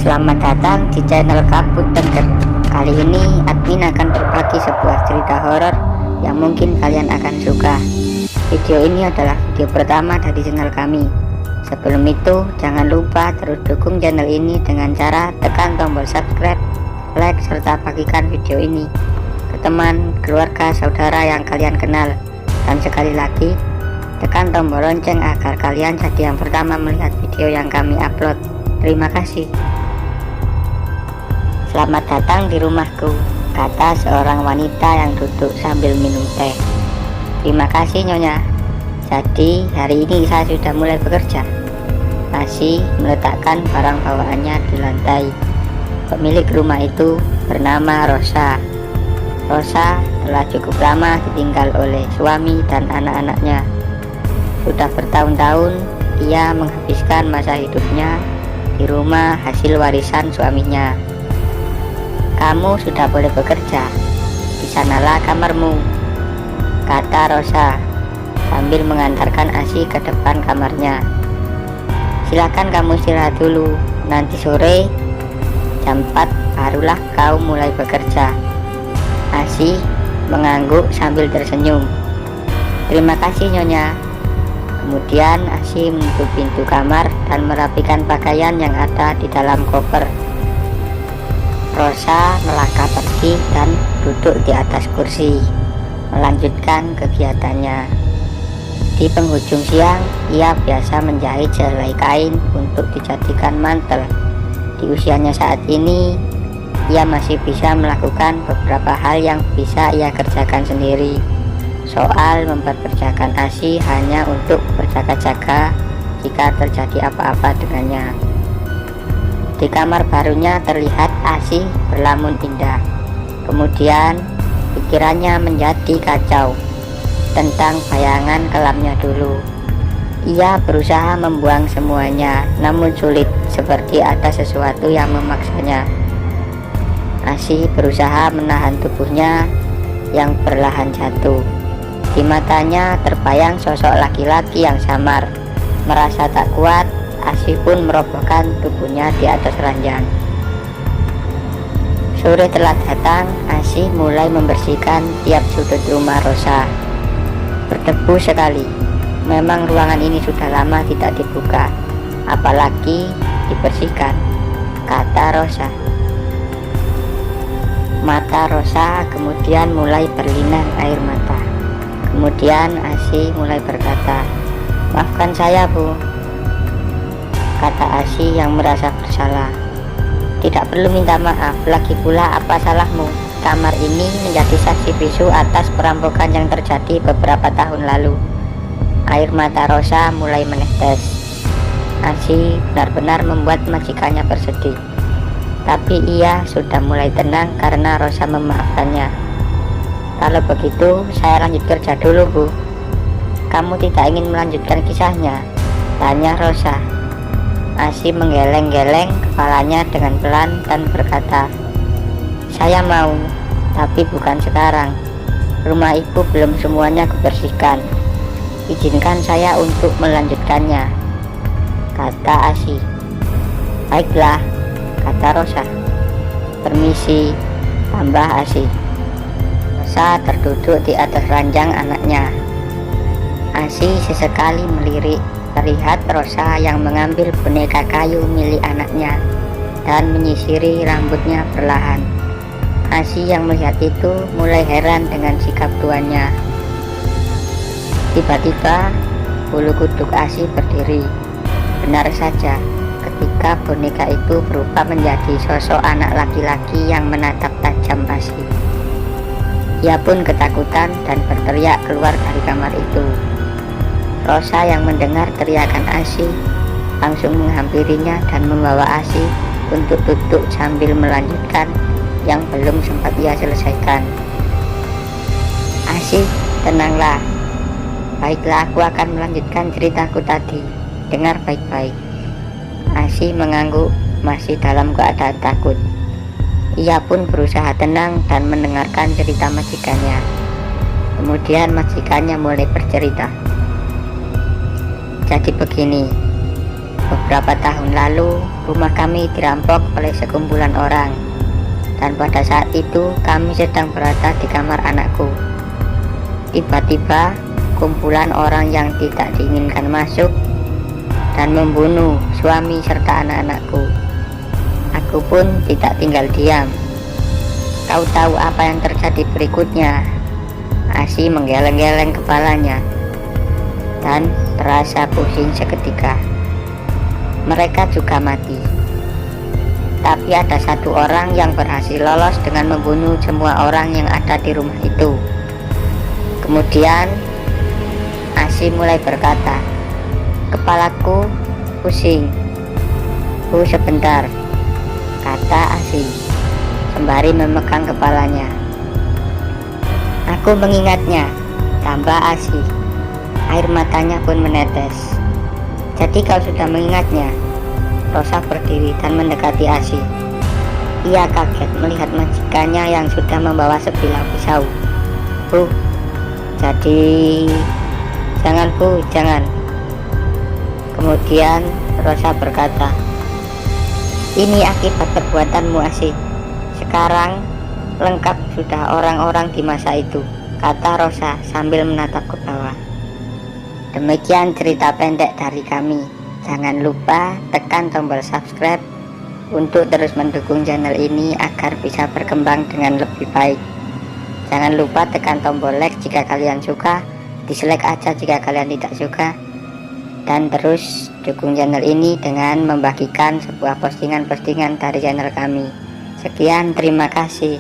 Selamat datang di channel Kabut Tengger. Kali ini admin akan berbagi sebuah cerita horor yang mungkin kalian akan suka. Video ini adalah video pertama dari channel kami. Sebelum itu, jangan lupa terus dukung channel ini dengan cara tekan tombol subscribe, like, serta bagikan video ini ke teman, keluarga, saudara yang kalian kenal. Dan sekali lagi, tekan tombol lonceng agar kalian jadi yang pertama melihat video yang kami upload. Terima kasih. Selamat datang di rumahku, kata seorang wanita yang duduk sambil minum teh. Terima kasih Nyonya. Jadi hari ini saya sudah mulai bekerja. Masih meletakkan barang bawaannya di lantai. Pemilik rumah itu bernama Rosa. Rosa telah cukup lama ditinggal oleh suami dan anak-anaknya. Sudah bertahun-tahun ia menghabiskan masa hidupnya di rumah hasil warisan suaminya. Kamu sudah boleh bekerja, di sanalah kamarmu, kata Rosa sambil mengantarkan Asi ke depan kamarnya. Silakan kamu istirahat dulu, nanti sore jam 4 barulah kau mulai bekerja. Asi mengangguk sambil tersenyum. Terima kasih Nyonya. Kemudian Asi menutup pintu kamar dan merapikan pakaian yang ada di dalam koper. Rosa melangkah pergi dan duduk di atas kursi, melanjutkan kegiatannya. Di penghujung siang, ia biasa menjahit sehelai kain untuk dijadikan mantel. Di usianya saat ini, ia masih bisa melakukan beberapa hal yang bisa ia kerjakan sendiri. Soal memperkerjakan Asi hanya untuk berjaga-jaga jika terjadi apa-apa dengannya. Di kamar barunya terlihat Asi berlamun indah. Kemudian pikirannya menjadi kacau tentang bayangan kelamnya dulu. Ia berusaha membuang semuanya, namun sulit, seperti ada sesuatu yang memaksanya. Asi berusaha menahan tubuhnya yang perlahan jatuh. Di matanya terbayang sosok laki-laki yang samar. Merasa tak kuat, Asi pun merobohkan tubuhnya di atas ranjang. Sore telah datang, Asi mulai membersihkan tiap sudut rumah Rosa. Berdebu sekali. Memang ruangan ini sudah lama tidak dibuka, apalagi dibersihkan, kata Rosa. Mata Rosa kemudian mulai berlinang air mata. Kemudian Asi mulai berkata, "Maafkan saya, Bu," kata Asi yang merasa bersalah. "Tidak perlu minta maaf, lagi pula apa salahmu? Kamar ini menjadi saksi bisu atas perampokan yang terjadi beberapa tahun lalu." Air mata Rosa mulai menetes. Asi benar-benar membuat majikannya bersedih. Tapi ia sudah mulai tenang karena Rosa memaafkannya. "Kalau begitu saya lanjut kerja dulu, Bu." "Kamu tidak ingin melanjutkan kisahnya?" tanya Rosa. Asi menggeleng-geleng kepalanya dengan pelan dan berkata, "Saya mau, tapi bukan sekarang. Rumah ibu belum semuanya kubersihkan. Izinkan saya untuk melanjutkannya," kata Asi. "Baiklah," kata Rosa. "Permisi," tambah Asi. Rosa terduduk di atas ranjang anaknya. Asi sesekali melirik. Terlihat Rosa yang mengambil boneka kayu milik anaknya dan menyisiri rambutnya perlahan. Asi yang melihat itu mulai heran dengan sikap tuannya. Tiba-tiba bulu kuduk Asi berdiri. Benar saja, ketika boneka itu berubah menjadi sosok anak laki-laki yang menatap tajam Asi. Ia pun ketakutan dan berteriak keluar dari kamar itu. Rosa yang mendengar teriakan Asi langsung menghampirinya dan membawa Asi untuk duduk sambil melanjutkan yang belum sempat ia selesaikan. "Asi, tenanglah. Baiklah, aku akan melanjutkan ceritaku tadi. Dengar baik-baik." Asi mengangguk, masih dalam keadaan takut. Ia pun berusaha tenang dan mendengarkan cerita majikannya. Kemudian majikannya mulai bercerita. "Jadi begini, Beberapa tahun lalu, rumah kami dirampok oleh sekumpulan orang, dan pada saat itu kami sedang berada di kamar anakku. Tiba-tiba, kumpulan orang yang tidak diinginkan masuk dan membunuh suami serta anak-anakku. Aku pun tidak tinggal diam. Kau tahu apa yang terjadi berikutnya? Asi menggeleng-geleng kepalanya dan terasa pusing seketika. Mereka juga mati. Tapi ada satu orang yang berhasil lolos dengan membunuh semua orang yang ada di rumah itu. Kemudian Asi mulai berkata, "Kepalaku pusing." "Bu, sebentar," kata Asi sembari memegang kepalanya. "Aku mengingatnya," tambah Asi. Air matanya pun menetes. "Jadi kau sudah mengingatnya?" Rosa berdiri dan mendekati Asi. Ia kaget melihat majikannya yang sudah membawa sebilah pisau. "Bu, jadi..." "Jangan Bu, jangan." Kemudian Rosa berkata, "Ini akibat perbuatanmu Asi. Sekarang lengkap sudah orang-orang di masa itu," kata Rosa sambil menatap ke bawah. Demikian cerita pendek dari kami. Jangan lupa tekan tombol subscribe untuk terus mendukung channel ini agar bisa berkembang dengan lebih baik. Jangan lupa tekan tombol like jika kalian suka, dislike aja jika kalian tidak suka, dan terus dukung channel ini dengan membagikan sebuah postingan-postingan dari channel kami. Sekian, terima kasih.